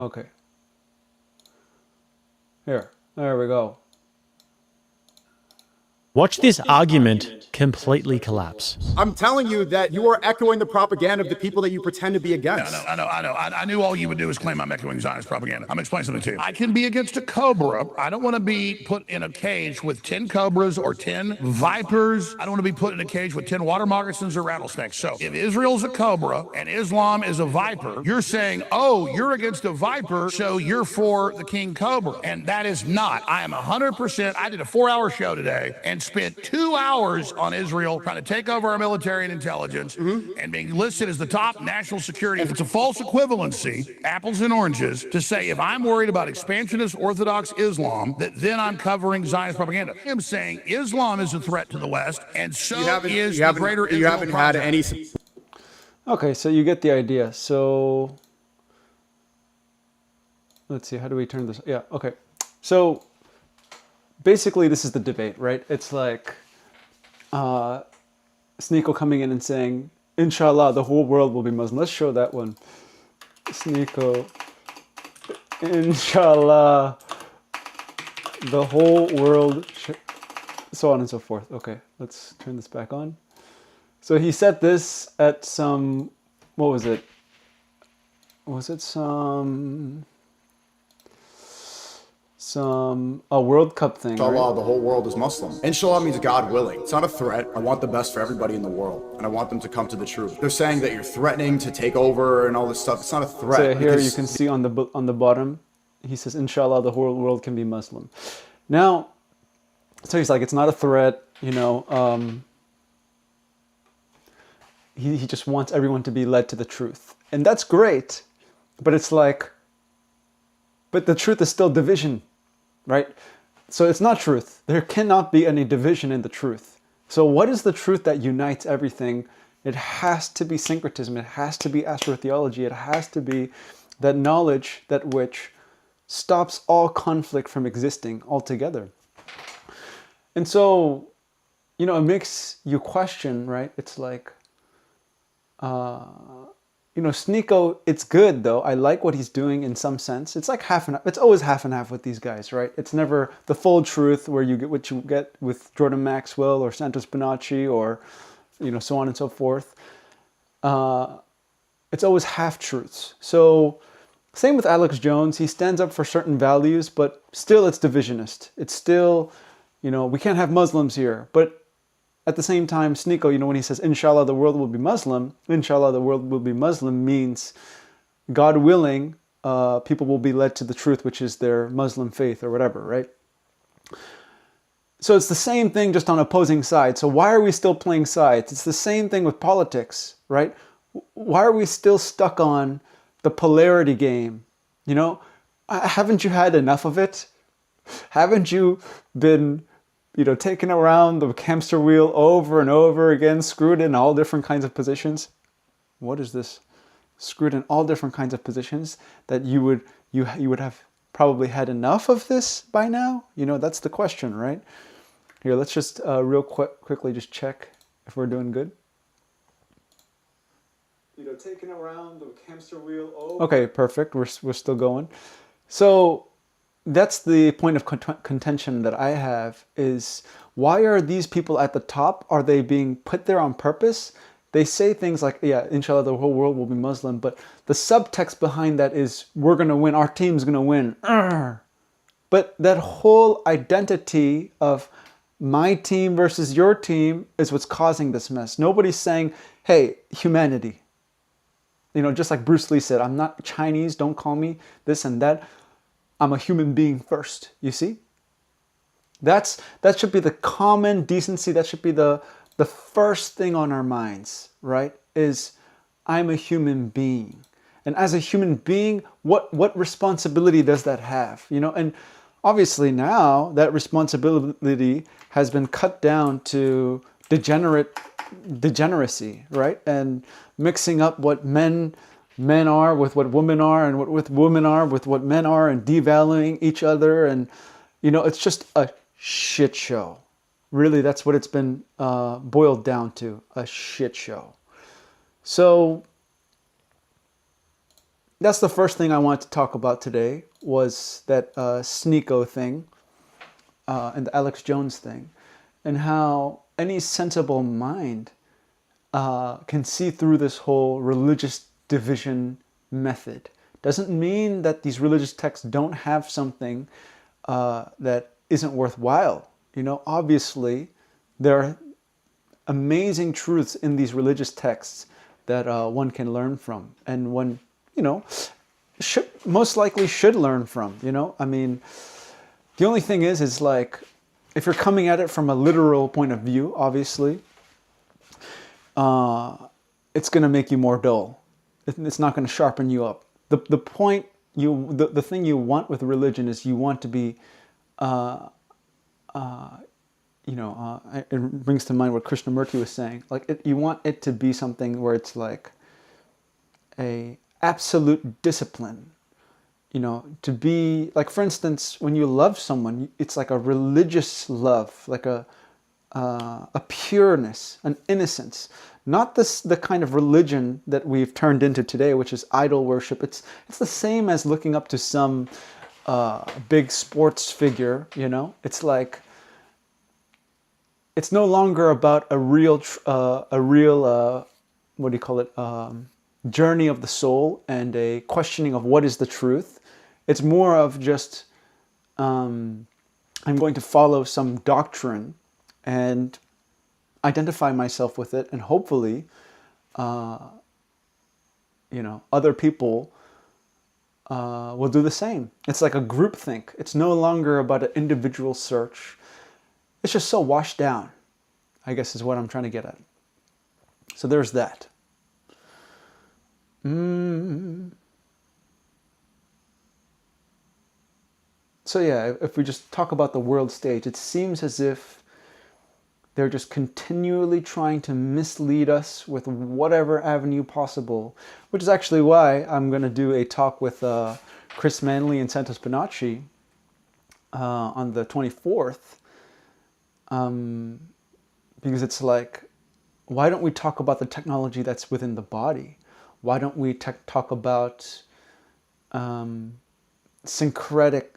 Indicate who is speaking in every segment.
Speaker 1: Okay. There we go.
Speaker 2: Watch this argument completely collapse.
Speaker 3: I'm telling you that you are echoing the propaganda of the people that you pretend to be against.
Speaker 4: I know. I knew all you would do is claim I'm echoing Zionist propaganda. I'm explaining something to you. I can be against a cobra. I don't want to be put in a cage with 10 cobras or 10 vipers. I don't want to be put in a cage with 10 water moccasins or rattlesnakes. So if Israel's a cobra and Islam is a viper, you're saying, oh, you're against a viper, so you're for the king cobra. And that is not. I am 100%. I did a 4-hour show today and spent 2 hours on Israel trying to take over our military and intelligence and being listed as the top national security. It's a false equivalency, apples and oranges, to say if I'm worried about expansionist Orthodox Islam, that then I'm covering Zionist propaganda. I'm saying Islam is a threat to the West, and so is the greater Israel.
Speaker 3: You haven't had any.
Speaker 1: Okay, so you get the idea. So let's see, how do we turn this? Yeah, okay. So basically, this is the debate, right? It's like Sneeko coming in and saying, Inshallah, the whole world will be Muslim. Let's show that one. Sneeko, Inshallah, the whole world, so on and so forth. Okay, let's turn this back on. So he said this at some, what was it? Was it some World Cup thing,
Speaker 3: Inshallah,
Speaker 1: right?
Speaker 3: the whole world is Muslim. Inshallah means God willing. It's not a threat. I want the best for everybody in the world, and I want them to come to the truth. They're saying that you're threatening to take over and all this stuff. It's not a threat.
Speaker 1: So here you can see on the bottom, he says, Inshallah, the whole world can be Muslim. Now, so he's like, it's not a threat, you know. He just wants everyone to be led to the truth, and that's great. But it's like, but the truth is still division. Right? So it's not truth. There cannot be any division in the truth. So what is the truth that unites everything? It has to be syncretism. It has to be astrotheology. It has to be that knowledge that which stops all conflict from existing altogether. And so, you know, it makes you question, right? It's like, you know, Sneeko, it's good though. I like what he's doing in some sense. It's like half and half. It's always half and half with these guys, right? It's never the full truth where you get what you get with Jordan Maxwell or Santos Bonacci or, you know, so on and so forth. It's always half truths. So same with Alex Jones. He stands up for certain values, but still it's divisionist. It's still, you know, we can't have Muslims here. But at the same time, Sneeko, you know, when he says, Inshallah, the world will be Muslim, Inshallah, the world will be Muslim means, God willing, people will be led to the truth, which is their Muslim faith or whatever, right? So it's the same thing, just on opposing sides. So why are we still playing sides? It's the same thing with politics, right? Why are we still stuck on the polarity game? You know, haven't you had enough of it? Haven't you been, you know, taken around the hamster wheel over and over again, screwed in all different kinds of positions? What is this? Screwed in all different kinds of positions that you would have probably had enough of this by now? You know, that's the question, right? Here, let's just real quickly just check if we're doing good. You know, taking around the hamster wheel over. Okay, perfect. We're still going. So that's the point of contention that I have is, why are these people at the top? Are they being put there on purpose? They say things like, yeah, inshallah, the whole world will be Muslim. But the subtext behind that is, we're going to win. Our team's going to win. But that whole identity of my team versus your team is what's causing this mess. Nobody's saying, hey, humanity. You know, just like Bruce Lee said, I'm not Chinese. Don't call me this and that. I'm a human being first, you see? That should be the common decency. That should be the first thing on our minds, right? Is I'm a human being. And as a human being, what responsibility does that have? You know, and obviously now that responsibility has been cut down to degeneracy, right? And mixing up what men are with what women are, and what women are with what men are, and devaluing each other. And, you know, it's just a shit show. Really, that's what it's been boiled down to, a shit show. So that's the first thing I wanted to talk about today, was that Sneeko thing and the Alex Jones thing, and how any sensible mind can see through this whole religious division method. Doesn't mean that these religious texts don't have something that isn't worthwhile. You know, obviously, there are amazing truths in these religious texts that one can learn from, and one, you know, most likely should learn from. You know, I mean, the only thing is like, if you're coming at it from a literal point of view, obviously, it's going to make you more dull. It's not going to sharpen you up. The point the thing you want with religion is you want to be, it brings to mind what Krishnamurti was saying. Like, you want it to be something where it's like a absolute discipline. You know, to be like, for instance, when you love someone, it's like a religious love, like a pureness, an innocence. Not the kind of religion that we've turned into today, which is idol worship. It's the same as looking up to some big sports figure. You know, it's like, it's no longer about a real what do you call it, journey of the soul and a questioning of what is the truth. It's more of just, I'm going to follow some doctrine and identify myself with it, and hopefully, other people will do the same. It's like a group think. It's no longer about an individual search. It's just so washed down, I guess, is what I'm trying to get at. So there's that. So yeah, if we just talk about the world stage, it seems as if they're just continually trying to mislead us with whatever avenue possible, which is actually why I'm going to do a talk with Chris Manley and Santos Bonacci on the 24th. Because it's like, why don't we talk about the technology that's within the body? Why don't we talk about syncretic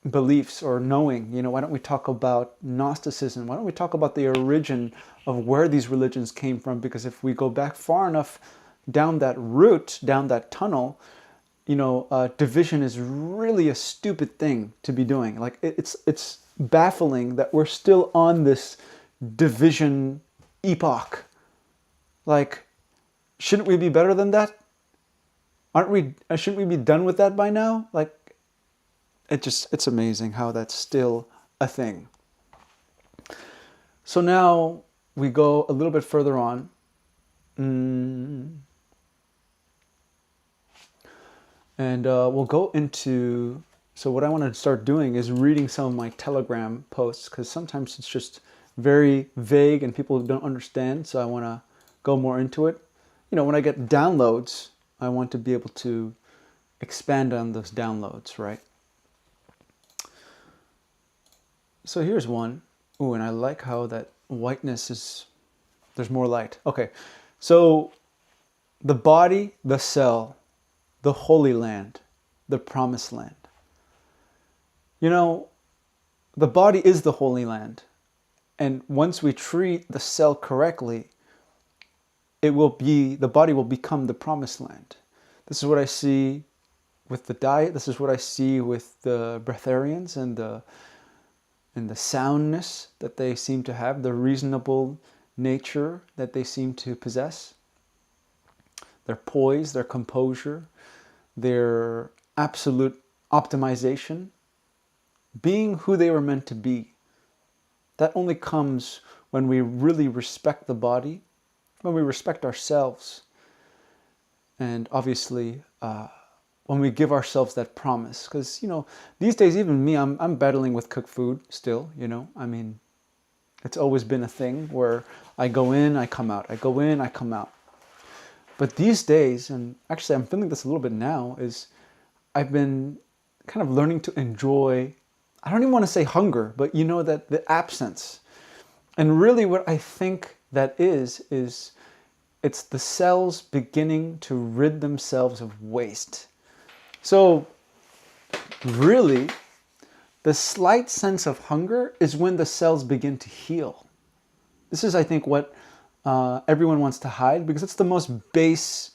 Speaker 1: beliefs or knowing? You know, why don't we talk about Gnosticism? Why don't we talk about the origin of where these religions came from? Because if we go back far enough down that route, down that tunnel, you know, division is really a stupid thing to be doing. Like, it's baffling that we're still on this division epoch. Like, shouldn't we be better than that? Shouldn't we be done with that by now? Like, it's amazing how that's still a thing. So now we go a little bit further on. And we'll go into, so what I want to start doing is reading some of my Telegram posts, because sometimes it's just very vague and people don't understand, so I want to go more into it. You know, when I get downloads, I want to be able to expand on those downloads, right? So here's one. Ooh, and I like how that whiteness is, there's more light. Okay, so the body, the cell, the Holy Land, the Promised Land. You know, the body is the Holy Land. And once we treat the cell correctly, the body will become the Promised Land. This is what I see with the diet. This is what I see with the breatharians and the soundness that they seem to have, the reasonable nature that they seem to possess, their poise, their composure, their absolute optimization, being who they were meant to be. That only comes when we really respect the body, when we respect ourselves, and obviously when we give ourselves that promise. Because, you know, these days, even me, I'm battling with cooked food still, you know. I mean, it's always been a thing where I go in, I come out. I go in, I come out. But these days, and actually I'm feeling this a little bit now, is I've been kind of learning to enjoy, I don't even want to say hunger, but you know, that the absence. And really what I think that is it's the cells beginning to rid themselves of waste. So really, the slight sense of hunger is when the cells begin to heal. This is, I think, what everyone wants to hide, because it's the most base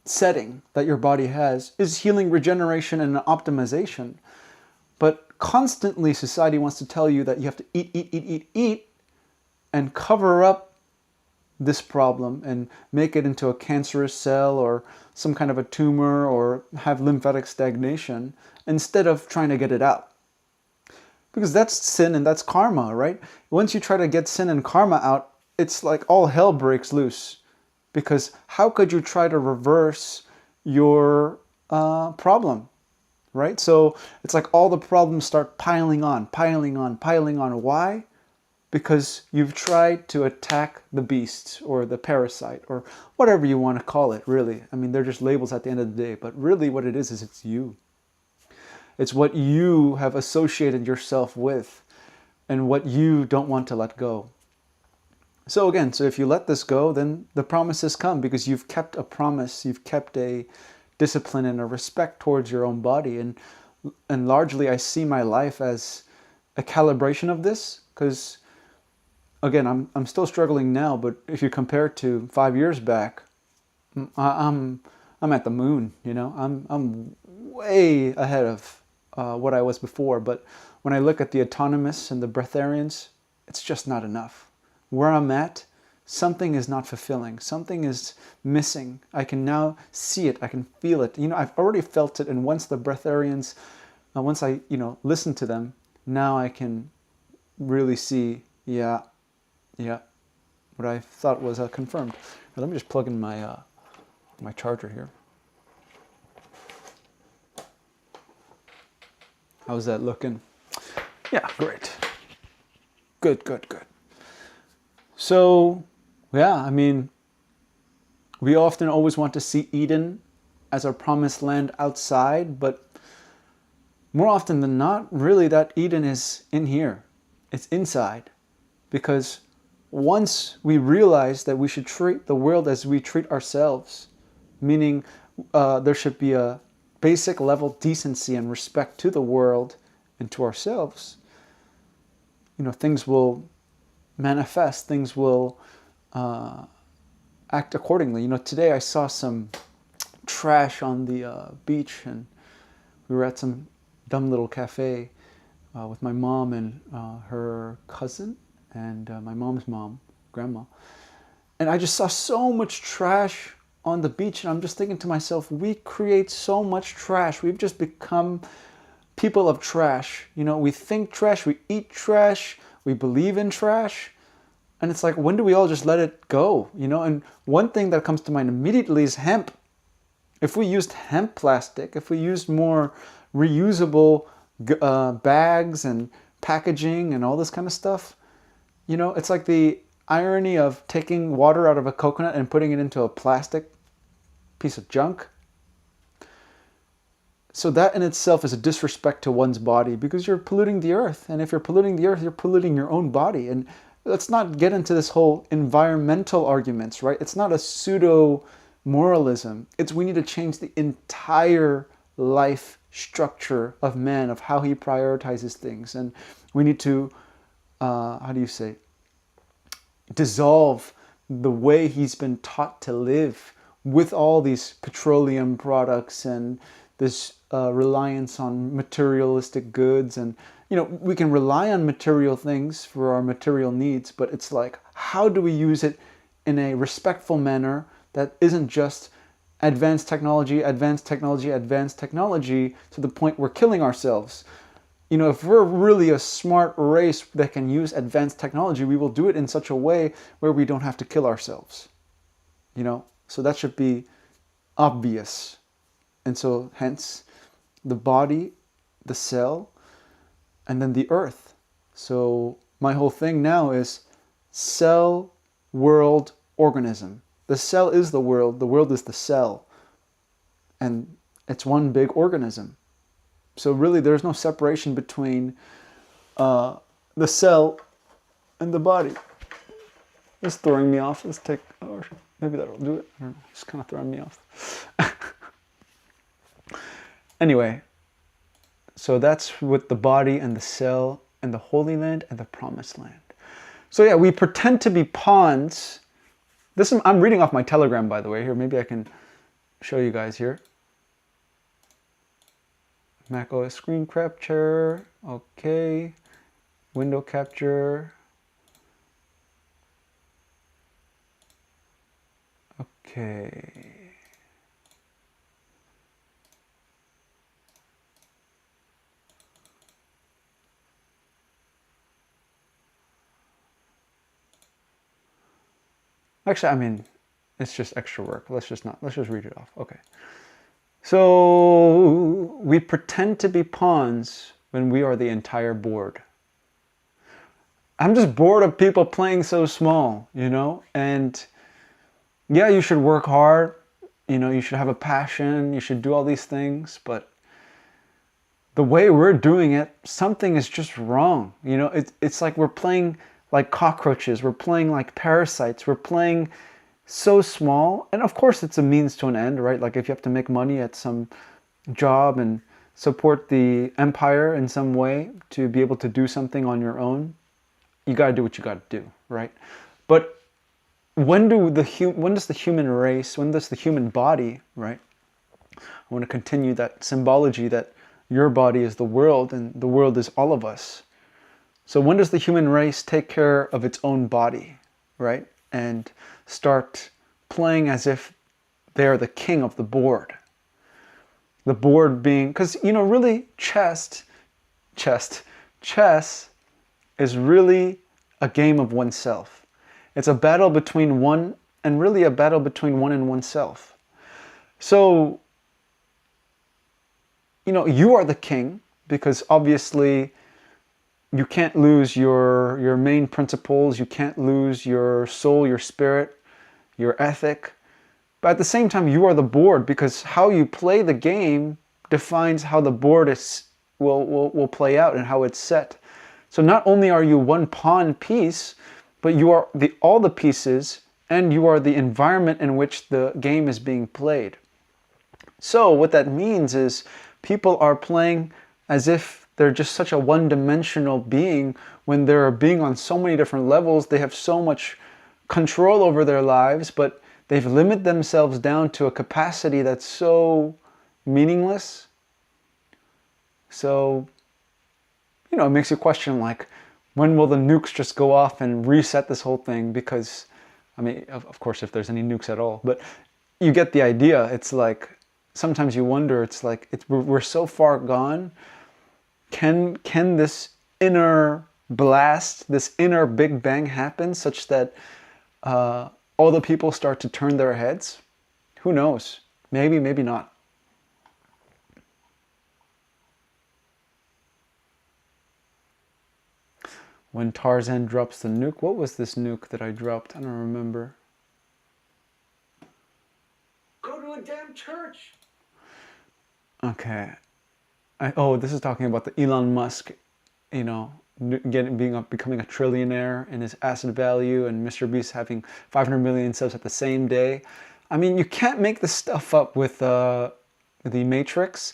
Speaker 1: setting that your body has, is healing, regeneration, and optimization. But constantly society wants to tell you that you have to eat, and cover up this problem and make it into a cancerous cell or some kind of a tumor or have lymphatic stagnation instead of trying to get it out. Because that's sin and that's karma, right? Once you try to get sin and karma out, it's like all hell breaks loose. Because how could you try to reverse your problem, right? So it's like all the problems start piling on. Why? Because you've tried to attack the beast or the parasite or whatever you want to call it, really. I mean, they're just labels at the end of the day. But really what it is it's you. It's what you have associated yourself with and what you don't want to let go. So again, so if you let this go, then the promises come because you've kept a promise, you've kept a discipline and a respect towards your own body. And largely I see my life as a calibration of this, because again, I'm still struggling now, but if you compare to 5 years back, I'm at the moon, you know. I'm way ahead of what I was before. But when I look at the autonomous and the breatharians, it's just not enough. Where I'm at, something is not fulfilling. Something is missing. I can now see it. I can feel it. You know, I've already felt it. And once the breatharians, once I, listen to them, now I can really see, yeah, what I thought was confirmed. Now, let me just plug in my my charger here. How's that looking? Yeah, great. Good. So, yeah, I mean, we often always want to see Eden as our promised land outside, but more often than not, really that Eden is in here. It's inside. Because once we realize that we should treat the world as we treat ourselves, meaning there should be a basic level decency and respect to the world and to ourselves, things will manifest, things will act accordingly. Today I saw some trash on the beach, and we were at some dumb little cafe with my mom and her cousin and my mom's mom, grandma. And I just saw so much trash on the beach, and I'm just thinking to myself, we create so much trash. We've just become people of trash. We think trash, we eat trash, we believe in trash. And it's like, when do we all just let it go? And one thing that comes to mind immediately is hemp. If we used hemp plastic, if we used more reusable bags and packaging and all this kind of stuff, it's like the irony of taking water out of a coconut and putting it into a plastic piece of junk. So that in itself is a disrespect to one's body, because you're polluting the earth. And if you're polluting the earth, you're polluting your own body. And let's not get into this whole environmental arguments, right? It's not a pseudo moralism. It's we need to change the entire life structure of man, of how he prioritizes things. And we need to, dissolve the way he's been taught to live with all these petroleum products and this reliance on materialistic goods. And we can rely on material things for our material needs, but it's like, how do we use it in a respectful manner that isn't just advanced technology to the point we're killing ourselves? If we're really a smart race that can use advanced technology, we will do it in such a way where we don't have to kill ourselves. So that should be obvious. And so hence the body, the cell, and then the earth. So my whole thing now is cell, world, organism. The cell is the world is the cell. And it's one big organism. So really there's no separation between the cell and the body. It's throwing me off. Let's take, maybe that'll do it. I don't know, it's kind of throwing me off. Anyway, so that's with the body and the cell and the Holy Land and the Promised Land. So yeah, we pretend to be pawns. I'm reading off my Telegram, by the way. Here, maybe I can show you guys here. Mac OS screen capture. Okay. Window capture. Okay. Actually, I mean, it's just extra work. Let's just read it off. Okay. So we pretend to be pawns when we are the entire board. I'm just bored of people playing so small, you know? And yeah, you should work hard. You know, you should have a passion. You should do all these things. But the way we're doing it, something is just wrong. You know, it's like we're playing like cockroaches. We're playing like parasites. We're playing so small. And of course, it's a means to an end, right? Like if you have to make money at some job and support the empire in some way to be able to do something on your own, you got to do what you got to do, right? But when does the human race, when does the human body, right? I want to continue that symbology that your body is the world and the world is all of us. So when does the human race take care of its own body, right? And start playing as if they're the king of the board. The board being, because, you know, really chess is really a game of oneself. It's a battle between one, and really a battle between one and oneself. So, you know, you are the king, because obviously you can't lose your main principles, you can't lose your soul, your spirit, your ethic. But at the same time, you are the board, because how you play the game defines how the board will play out and how it's set. So not only are you one pawn piece, but you are all the pieces, and you are the environment in which the game is being played. So what that means is people are playing as if they're just such a one-dimensional being, when they're a being on so many different levels. They have so much control over their lives, but they've limited themselves down to a capacity that's so meaningless. So, you know, it makes you question, like, when will the nukes just go off and reset this whole thing? Because, I mean, of course, if there's any nukes at all, but you get the idea. It's like, sometimes you wonder, it's like, we're so far gone. Can this inner blast, this inner Big Bang happen such that all the people start to turn their heads? Who knows? Maybe, maybe not. When Tarzan drops the nuke, what was this nuke that I dropped? I don't remember.
Speaker 5: Go to a damn church.
Speaker 1: Okay. This is talking about the Elon Musk, you know, becoming a trillionaire and his asset value, and Mr. Beast having 500 million subs at the same day. I mean, you can't make this stuff up with the Matrix.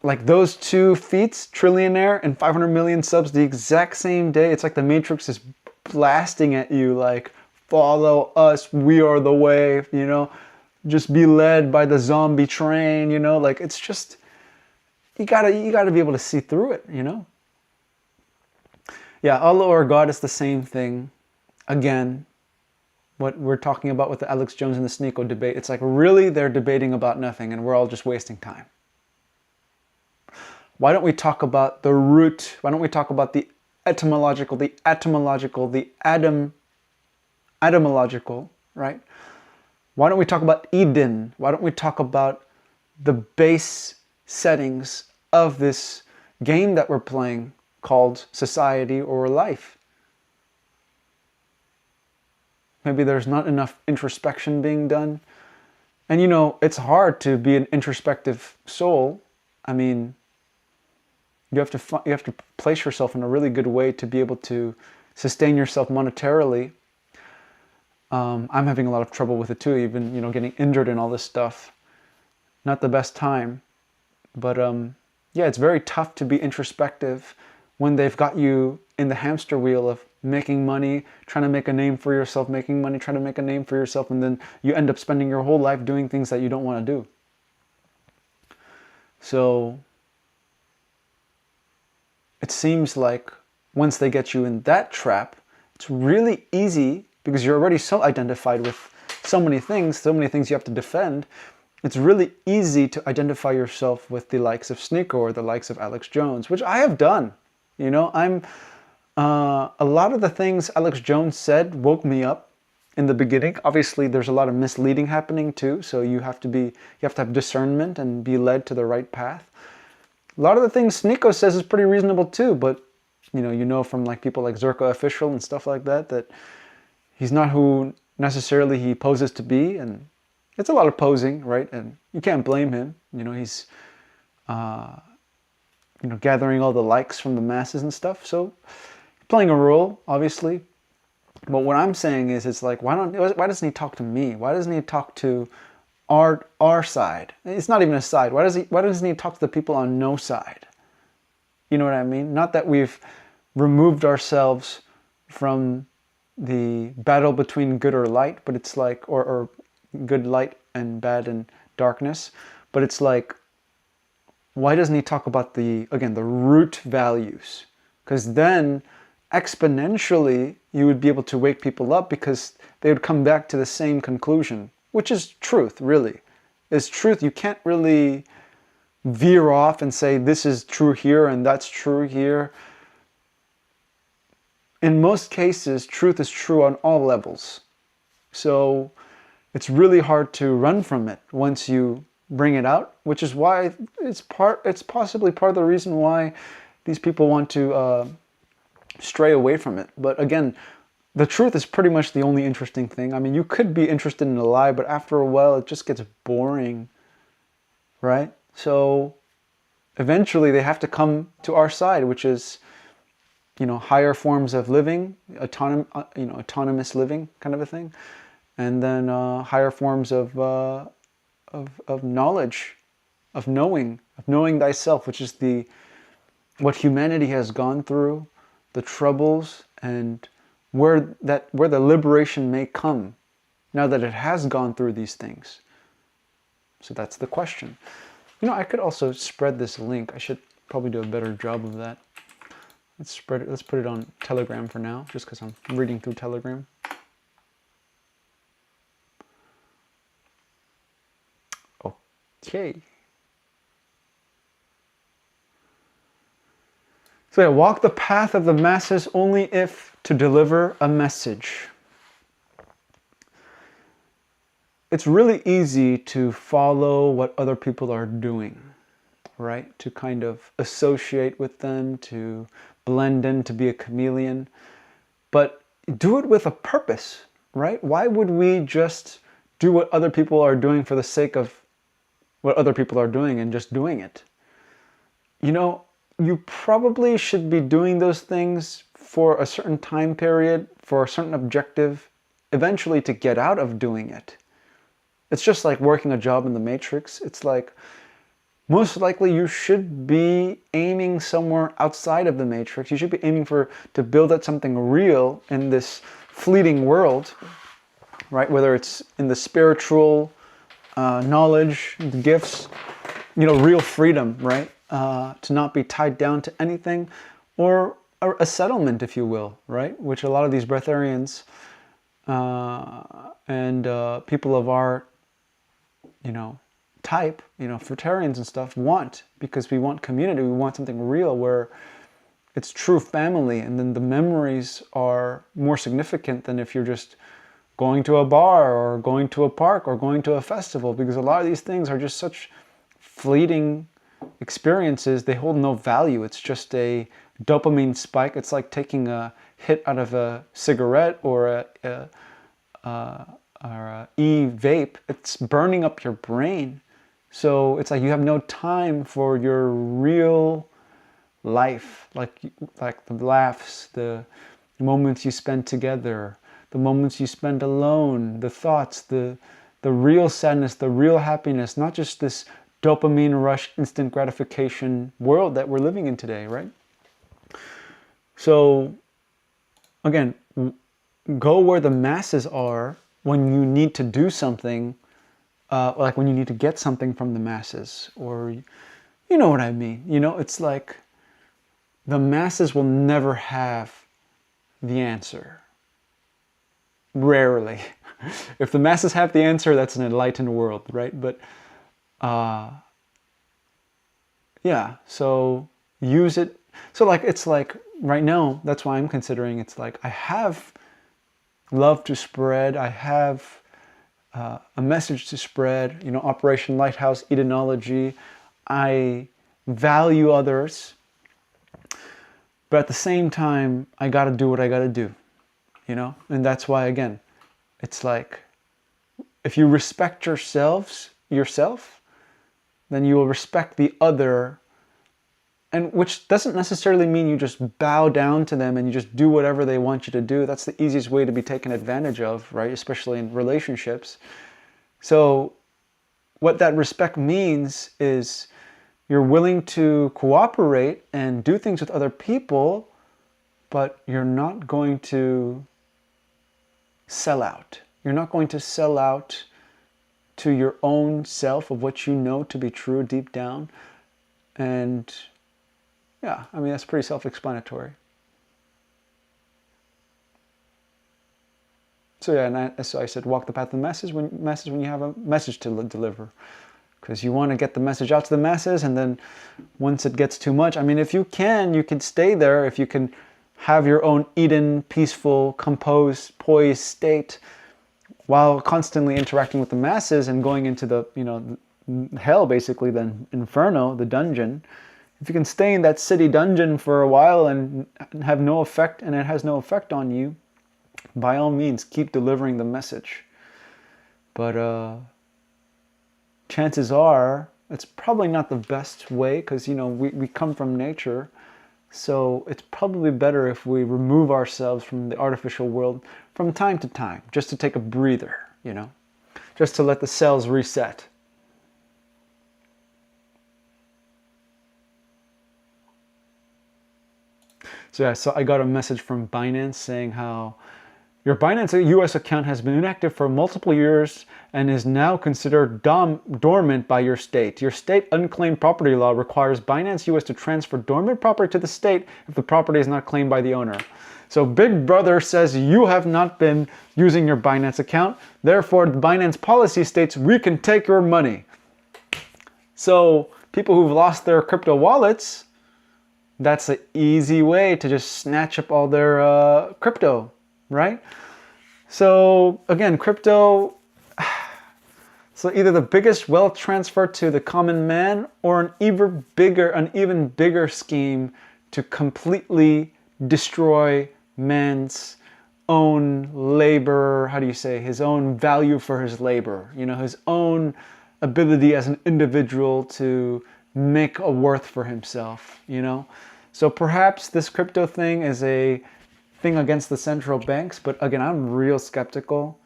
Speaker 1: Like those two feats, trillionaire and 500 million subs, the exact same day. It's like the Matrix is blasting at you, like, follow us, we are the way, you know, just be led by the zombie train, you know, like, it's just, you gotta be able to see through it, you know. Yeah, Allah or God is the same thing. Again, what we're talking about with the Alex Jones and the Sneeko debate, it's like, really, they're debating about nothing and we're all just wasting time. Why don't we talk about the root? Why don't we talk about the etymological, the etymological, right? Why don't we talk about Eden? Why don't we talk about the base settings of this game that we're playing called society or life? Maybe there's not enough introspection being done. And you know, it's hard to be an introspective soul. I mean, you have to place yourself in a really good way to be able to sustain yourself monetarily. I'm having a lot of trouble with it too, even, you know, getting injured and all this stuff. Not the best time. But yeah, it's very tough to be introspective when they've got you in the hamster wheel of making money, trying to make a name for yourself, making money, trying to make a name for yourself, and then you end up spending your whole life doing things that you don't want to do. So it seems like once they get you in that trap, it's really easy, because you're already so identified with so many things you have to defend. It's really easy to identify yourself with the likes of Sneeko or the likes of Alex Jones, which I have done. You know, a lot of the things Alex Jones said woke me up in the beginning. Obviously, there's a lot of misleading happening too, so you have to have discernment and be led to the right path. A lot of the things Sneeko says is pretty reasonable too, but you know from like people like Zerka Official and stuff like that, that he's not who necessarily he poses to be, and it's a lot of posing, right? And you can't blame him. You know, he's gathering all the likes from the masses and stuff, so playing a role, obviously. But what I'm saying is, it's like, why doesn't he talk to me? Why doesn't he talk to our side? It's not even a side. Why doesn't he talk to the people on no side? You know what I mean? Not that we've removed ourselves from the battle between good or light, but it's like, or good light and bad and darkness, but it's like, why doesn't he talk about the root values? Because then exponentially you would be able to wake people up, because they would come back to the same conclusion, which is truth, really. Is truth. You can't really veer off and say this is true here and that's true here. In most cases, truth is true on all levels. So it's really hard to run from it once you bring it out, which is why it's possibly part of the reason why these people want to stray away from it. But again, the truth is pretty much the only interesting thing. I mean, you could be interested in a lie, but after a while it just gets boring, right? So eventually they have to come to our side, which is, higher forms of living, autonomous living kind of a thing, and then higher forms of knowledge, of knowing thyself, which is what humanity has gone through, the troubles, and where the liberation may come now that it has gone through these things. So that's the question. I could also spread this link. I should probably do a better job of that. Let's put it on Telegram for now, just because I'm reading through Telegram. Okay. So yeah, walk the path of the masses only if to deliver a message. It's really easy to follow what other people are doing, right? To kind of associate with them, to blend in, to be a chameleon. But do it with a purpose, right? Why would we just do what other people are doing for the sake of what other people are doing and just doing it? You probably should be doing those things for a certain time period, for a certain objective, eventually to get out of doing it. It's just like working a job in the Matrix. It's like, most likely you should be aiming somewhere outside of the Matrix. You should be aiming to build up something real in this fleeting world, right? Whether it's in the spiritual knowledge, the gifts, real freedom, right? To not be tied down to anything, or a settlement, if you will, right? Which a lot of these breatharians and people of our, type, fruitarians and stuff want, because we want community, we want something real where it's true family, and then the memories are more significant than if you're just going to a bar or going to a park or going to a festival, because a lot of these things are just such fleeting experiences. They hold no value. It's just a dopamine spike. It's like taking a hit out of a cigarette or a e-vape. It's burning up your brain. So it's like you have no time for your real life, like the laughs, the moments you spend together, the moments you spend alone, the thoughts, the real sadness, the real happiness, not just this dopamine rush, instant gratification world that we're living in today, right? So again, go where the masses are when you need to do something, like when you need to get something from the masses, or you know what I mean. You know, it's like the masses will never have the answer. Rarely. If the masses have the answer, that's an enlightened world, right? But yeah, so use it. So like, it's like right now, that's why I'm considering, it's like I have love to spread. I have a message to spread, you know, Operation Lighthouse, Edenology. I value others. But at the same time, I got to do what I got to do, you know? And that's why, again, it's like, if you respect yourself, then you will respect the other. And which doesn't necessarily mean you just bow down to them and you just do whatever they want you to do. That's the easiest way to be taken advantage of, right? Especially in relationships. So what that respect means is you're willing to cooperate and do things with other people, but you're not going to sell out. You're not going to sell out to your own self of what you know to be true deep down. And yeah, I mean, that's pretty self-explanatory. So yeah, and so I said, walk the path of the masses when you have a message to deliver. Because you want to get the message out to the masses, and then once it gets too much, I mean, if you can stay there. If you can have your own Eden, peaceful, composed, poised state while constantly interacting with the masses and going into the, you know, hell, basically, the inferno, the dungeon. If you can stay in that city dungeon for a while and have no effect, and it has no effect on you, by all means, keep delivering the message. But chances are it's probably not the best way, because, you know, we come from nature. So it's probably better if we remove ourselves from the artificial world from time to time, just to take a breather, you know, just to let the cells reset. So yeah, so I got a message from Binance saying how your Binance US account has been inactive for multiple years and is now considered dormant by your state. Your state unclaimed property law requires Binance US to transfer dormant property to the state if the property is not claimed by the owner. So Big Brother says you have not been using your Binance account. Therefore, the Binance policy states we can take your money. So people who've lost their crypto wallets, that's an easy way to just snatch up all their crypto, right? So again, crypto, so either the biggest wealth transfer to the common man, or an even bigger scheme to completely destroy man's own labor, how do you say, his own value for his labor, you know, his own ability as an individual to make a worth for himself, you know. So perhaps this crypto thing is a thing against the central banks, but again, I'm real skeptical.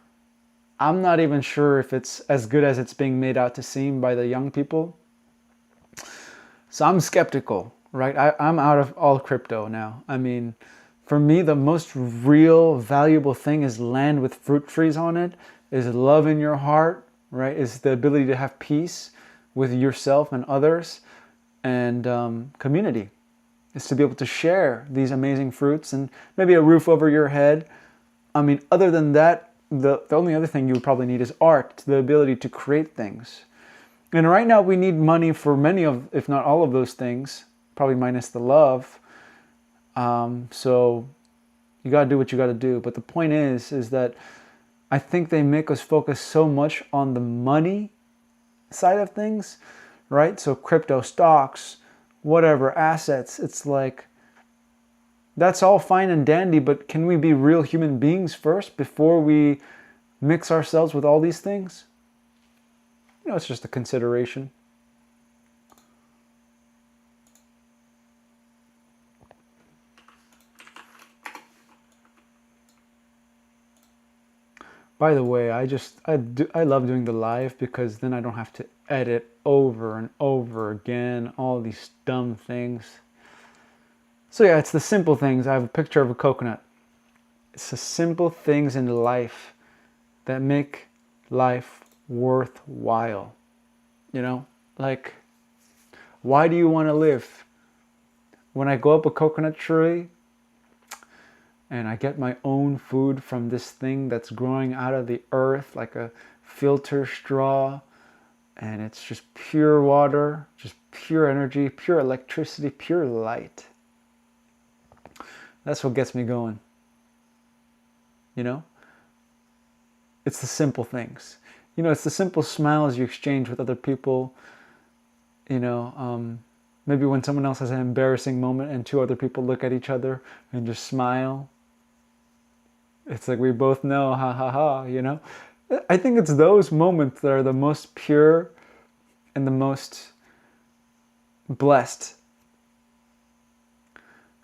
Speaker 1: I'm not even sure if it's as good as it's being made out to seem by the young people. So I'm skeptical, right? I'm out of all crypto now. I mean, for me, the most real valuable thing is land with fruit trees on it, is love in your heart, right? Is the ability to have peace with yourself and others, and community. Is to be able to share these amazing fruits and maybe a roof over your head. I mean, other than that, the only other thing you would probably need is art, the ability to create things. And right now we need money for many of, if not all of those things, probably minus the love. So you got to do what you got to do. But the point is that I think they make us focus so much on the money side of things, right? So crypto, stocks, whatever, assets, it's like, that's all fine and dandy, but can we be real human beings first before we mix ourselves with all these things? You know, it's just a consideration. By the way, I love doing the live because then I don't have to edit over and over again all these dumb things. So yeah, it's the simple things. I have a picture of a coconut. It's the simple things in life that make life worthwhile. You know, like, why do you want to live? When I go up a coconut tree and I get my own food from this thing that's growing out of the earth like a filter straw, and it's just pure water, just pure energy, pure electricity, pure light. That's what gets me going. You know? It's the simple things. You know, it's the simple smiles you exchange with other people. You know, maybe when someone else has an embarrassing moment and two other people look at each other and just smile. It's like we both know, ha ha ha, you know? I think it's those moments that are the most pure and the most blessed.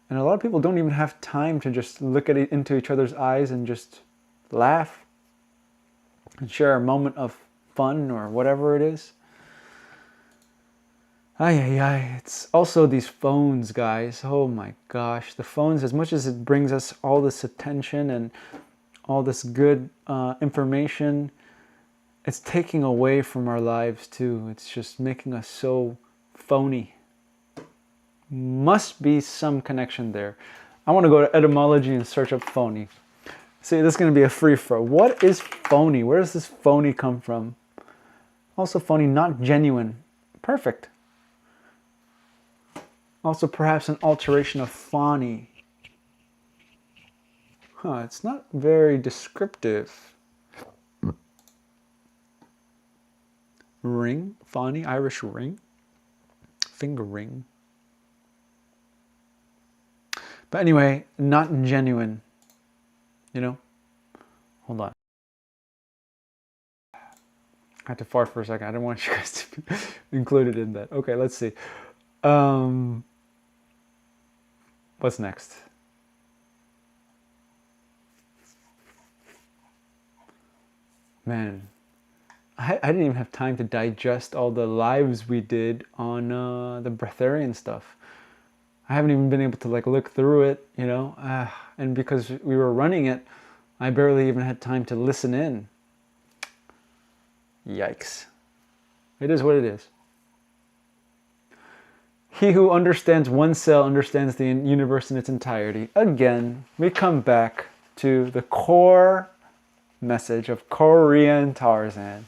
Speaker 1: And a lot of people don't even have time to just look at into each other's eyes and just laugh and share a moment of fun or whatever it is. It's also these phones, guys. Oh my gosh. The phones, as much as it brings us all this attention and all this good information, it's taking away from our lives too. It's just making us so phony. Must be some connection there. I want to go to etymology and search up phony. See, this is going to be a free throw. What is phony? Where does this phony come from? Also phony, not genuine. Perfect. Also perhaps an alteration of phony. It's not very descriptive. Ring, phony, Irish ring, finger ring. But anyway, not genuine. You know? Hold on. I had to fart for a second. I didn't want you guys to be included in that. Okay, let's see. What's next? Man, I didn't even have time to digest all the lives we did on the breatharian stuff. I haven't even been able to like look through it, you know, and because we were running it, I barely even had time to listen in. Yikes. It is what it is. He who understands one cell understands the universe in its entirety. Again, we come back to the core message of Corean Tarzan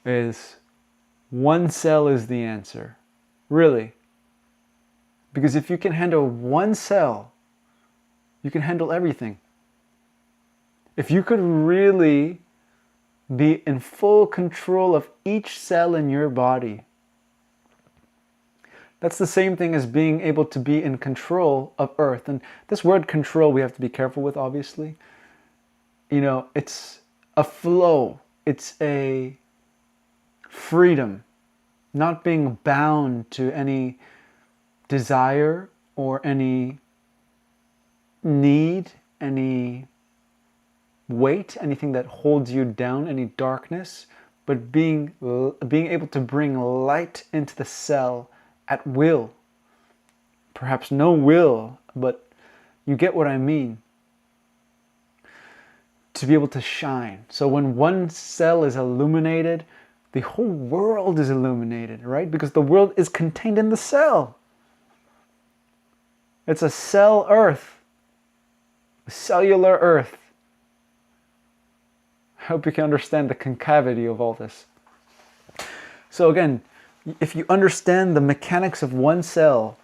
Speaker 1: is one cell is the answer. Really. Because if you can handle one cell, you can handle everything. If you could really be in full control of each cell in your body, that's the same thing as being able to be in control of Earth. And this word control we have to be careful with, obviously. You know, it's a flow. It's a freedom. Not being bound to any desire or any need, any weight, anything that holds you down, any darkness, but being able to bring light into the cell at will. Perhaps no will, but you get what I mean. To be able to shine. So when one cell is illuminated, the whole world is illuminated, right? Because the world is contained in the cell. It's a cell earth. A cellular earth. I hope you can understand the concavity of all this. So again, if you understand the mechanics of one cell,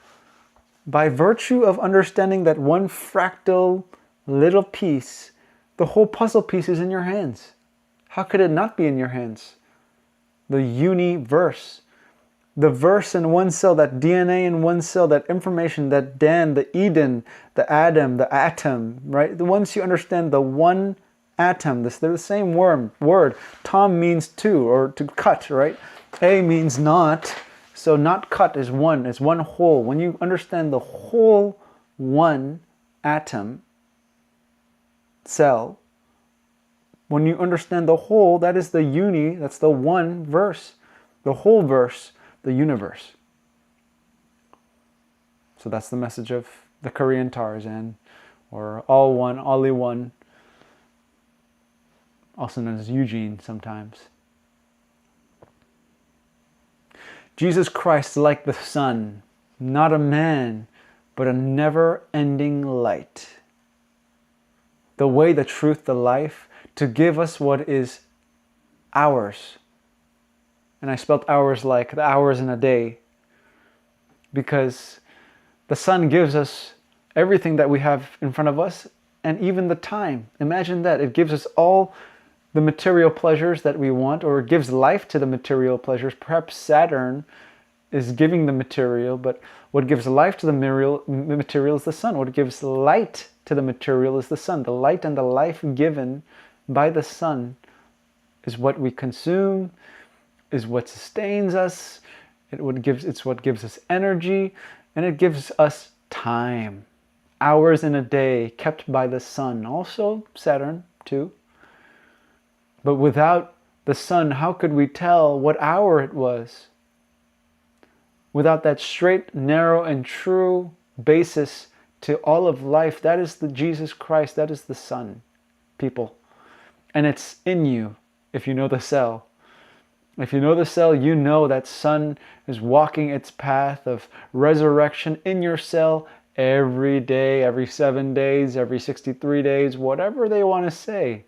Speaker 1: by virtue of understanding that one fractal little piece, the whole puzzle piece is in your hands. How could it not be in your hands? The universe. The verse in one cell, that DNA in one cell, that information, that Dan, the Eden, the Adam, the atom, right? Once you understand the one atom, they're the same word. Tom means two, or to cut, right? A means not, so not cut is one. It's one whole. When you understand the whole one atom, cell, when you understand the whole, that is the uni, that's the one verse, the whole verse, the universe. So that's the message of the Korean Tarzan, or all one, Ollie one, also known as Eugene sometimes. Jesus Christ, like the sun, not a man, but a never-ending light. The way, the truth, the life, to give us what is ours. And I spelled hours like the hours in a day, because the sun gives us everything that we have in front of us, and even the time. Imagine that. It gives us all the material pleasures that we want, or it gives life to the material pleasures. Perhaps Saturn is giving the material, but what gives life to the material is the sun. What gives light to the material is the sun. The light and the life given by the sun is what we consume, is what sustains us, it's what gives us energy, and it gives us time. Hours in a day kept by the sun. Also Saturn too. But without the sun, how could we tell what hour it was? Without that straight, narrow, and true basis to all of life, that is the Jesus Christ, that is the sun, people. And it's in you, if you know the cell. If you know the cell, you know that sun is walking its path of resurrection in your cell every day, every 7 days, every 63 days, whatever they want to say.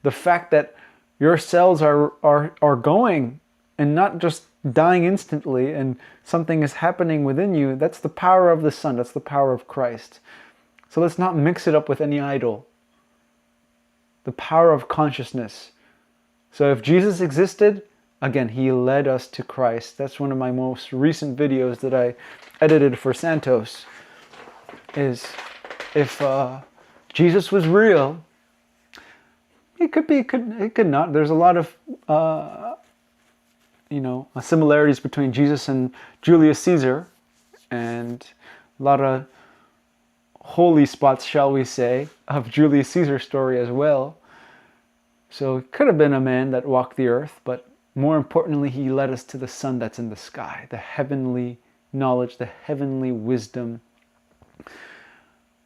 Speaker 1: The fact that your cells are going and not just dying instantly and something is happening within you, that's the power of the sun, that's the power of Christ. So let's not mix it up with any idol. The power of consciousness. So if Jesus existed, again, he led us to Christ. That's one of my most recent videos that I edited for Santos. Is if Jesus was real, it could be, it could not. There's a lot of similarities between Jesus and Julius Caesar, and a lot of holy spots, shall we say, of Julius Caesar's story as well. So it could have been a man that walked the earth, but more importantly, he led us to the sun that's in the sky, the heavenly knowledge, the heavenly wisdom,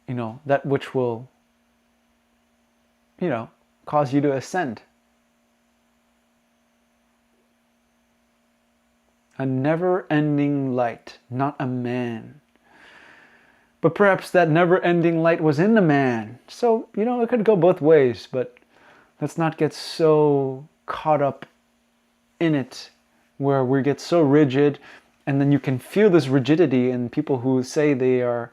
Speaker 1: that which will, cause you to ascend. A never-ending light, not a man. But perhaps that never-ending light was in the man. So, it could go both ways, but let's not get so caught up in it where we get so rigid, and then you can feel this rigidity in people who say they are,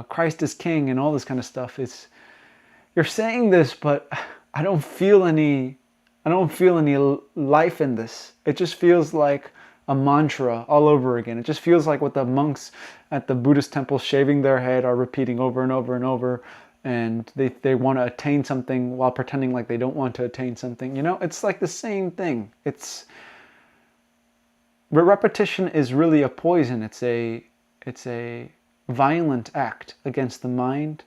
Speaker 1: Christ is king and all this kind of stuff. You're saying this, but I don't feel any life in this. It just feels like a mantra all over again. It just feels like what the monks at the Buddhist temple shaving their head are repeating over and over and over, and they want to attain something while pretending like they don't want to attain something. It's like the same thing. Repetition is really a poison. It's a violent act against the mind,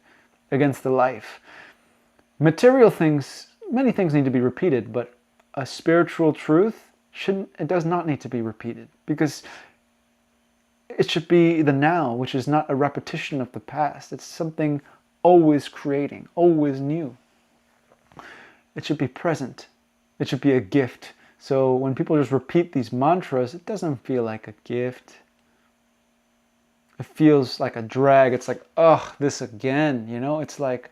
Speaker 1: against the life. Material things, many things need to be repeated, but a spiritual truth does not need to be repeated, because it should be the now, which is not a repetition of the past. It's something always creating, always new. It should be present. It should be a gift. So when people just repeat these mantras, it doesn't feel like a gift. It feels like a drag. It's like, ugh, this again, It's like,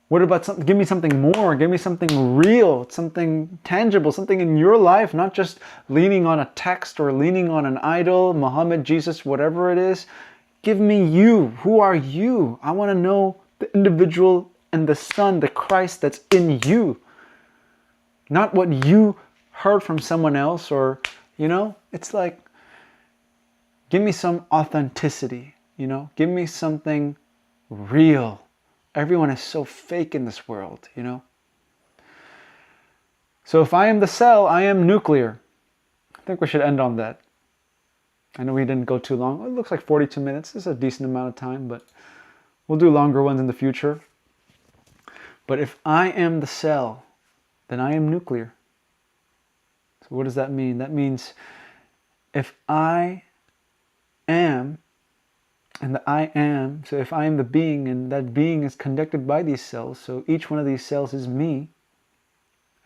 Speaker 1: what about something? Give me something more. Give me something real, something tangible, something in your life, not just leaning on a text or leaning on an idol, Muhammad, Jesus, whatever it is. Give me you. Who are you? I want to know the individual and the Son, the Christ that's in you. Not what you heard from someone else, or, it's like, give me some authenticity, give me something real. Everyone is so fake in this world, So if I am the cell, I am nuclear. I think we should end on that. I know we didn't go too long. It looks like 42 minutes. This is a decent amount of time, but we'll do longer ones in the future. But if I am the cell, then I am nuclear. So what does that mean? That means if I am, and the I am, so if I am the being, and that being is conducted by these cells, so each one of these cells is me,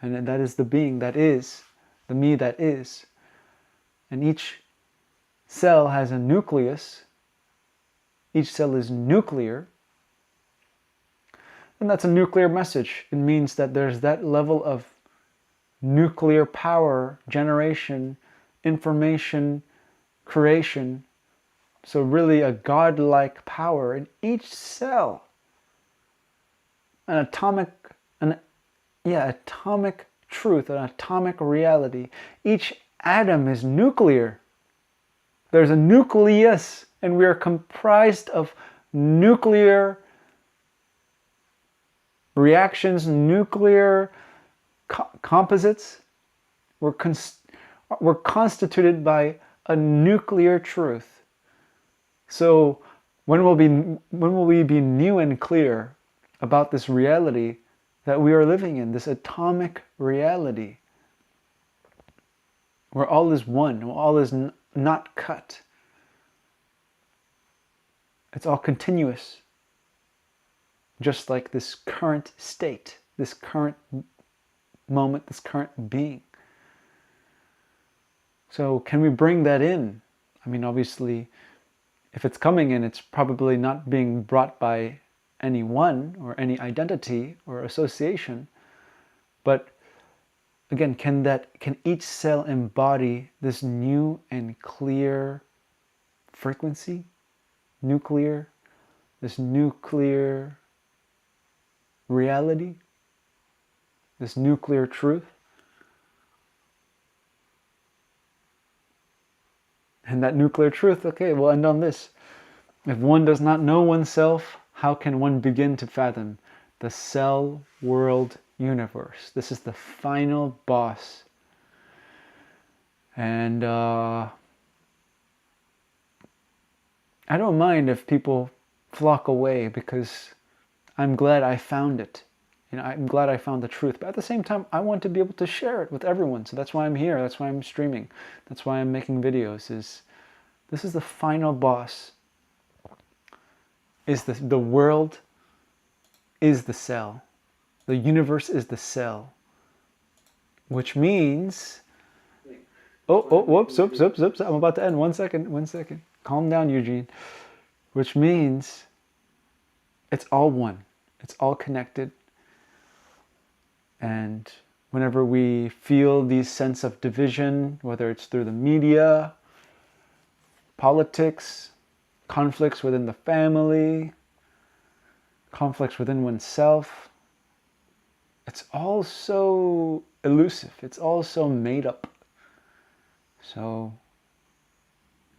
Speaker 1: and that is the being that is, the me that is. And each cell has a nucleus. Each cell is nuclear. And that's a nuclear message. It means that there's that level of nuclear power, generation, information, creation. So really a godlike power in each cell. An atomic truth, an atomic reality. Each atom is nuclear. There's a nucleus, and we are comprised of nuclear reactions, nuclear composites. We're constituted by a nuclear truth. So when will we be new and clear about this reality that we are living in, this atomic reality, where all is one, where all is not cut. It's all continuous, just like this current state, this current moment, this current being. So can we bring that in? I mean, obviously, if it's coming in, it's probably not being brought by anyone or any identity or association. But again, can each cell embody this new and clear frequency? Nuclear? This nuclear reality? This nuclear truth? And that nuclear truth, okay, we'll end on this. If one does not know oneself, how can one begin to fathom the cell world universe? This is the final boss. And I don't mind if people flock away, because I'm glad I found it. You know, I'm glad I found the truth. But at the same time, I want to be able to share it with everyone. So that's why I'm here. That's why I'm streaming. That's why I'm making videos. This is the final boss. Is the world is the cell. The universe is the cell. Which means... whoops. I'm about to end. One second. Calm down, Eugene. Which means it's all one. It's all connected. And whenever we feel these sense of division, whether it's through the media, politics, conflicts within the family, conflicts within oneself, it's all so elusive. It's all so made up. So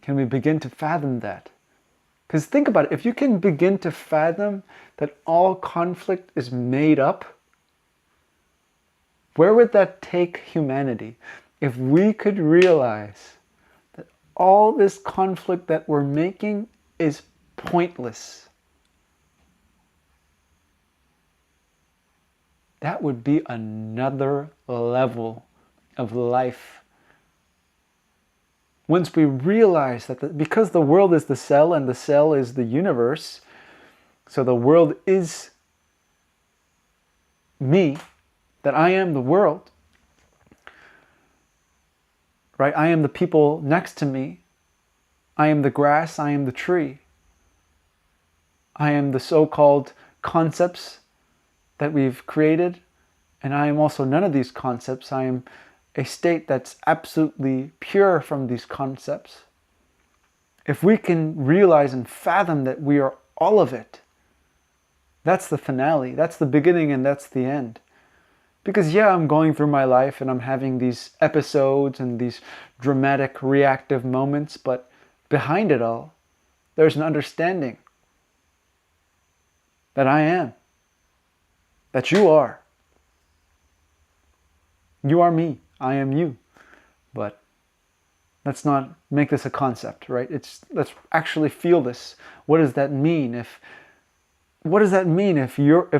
Speaker 1: can we begin to fathom that? Because think about it, if you can begin to fathom that all conflict is made up, where would that take humanity? If we could realize that all this conflict that we're making is pointless, that would be another level of life. Once we realize that because the world is the cell and the cell is the universe, so the world is me, that I am the world, right? I am the people next to me. I am the grass, I am the tree. I am the so-called concepts that we've created, and I am also none of these concepts. I am a state that's absolutely pure from these concepts. If we can realize and fathom that we are all of it, that's the finale, that's the beginning, and that's the end. Because yeah, I'm going through my life and I'm having these episodes and these dramatic reactive moments, but behind it all, there's an understanding that I am, that you are. You are me, I am you. But let's not make this a concept, right? Let's actually feel this. What does that mean if what does that mean if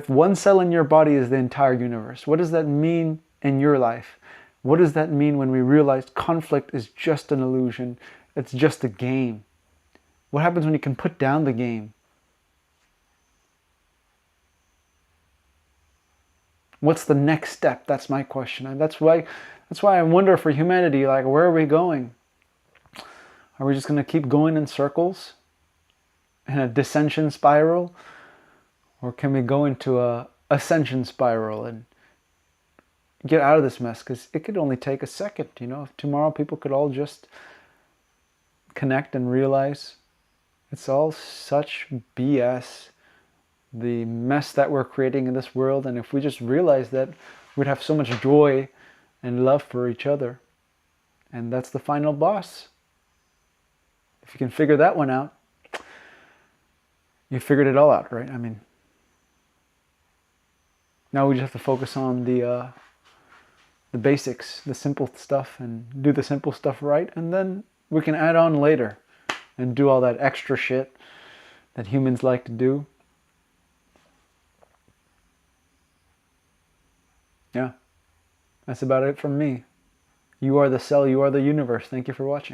Speaker 1: one cell in your body is the entire universe? What does that mean in your life? What does that mean when we realize conflict is just an illusion? It's just a game. What happens when you can put down the game? What's the next step? That's my question. And that's why I wonder for humanity, like, where are we going? Are we just going to keep going in circles, in a dissension spiral? Or can we go into a ascension spiral and get out of this mess? Because it could only take a second, you know. If tomorrow people could all just connect and realize it's all such BS, the mess that we're creating in this world. And if we just realize that, we'd have so much joy and love for each other. And that's the final boss. If you can figure that one out, you figured it all out, right? I mean, now we just have to focus on the basics, the simple stuff, and do the simple stuff right, and then we can add on later and do all that extra shit that humans like to do. Yeah, that's about it from me. You are the cell, you are the universe. Thank you for watching.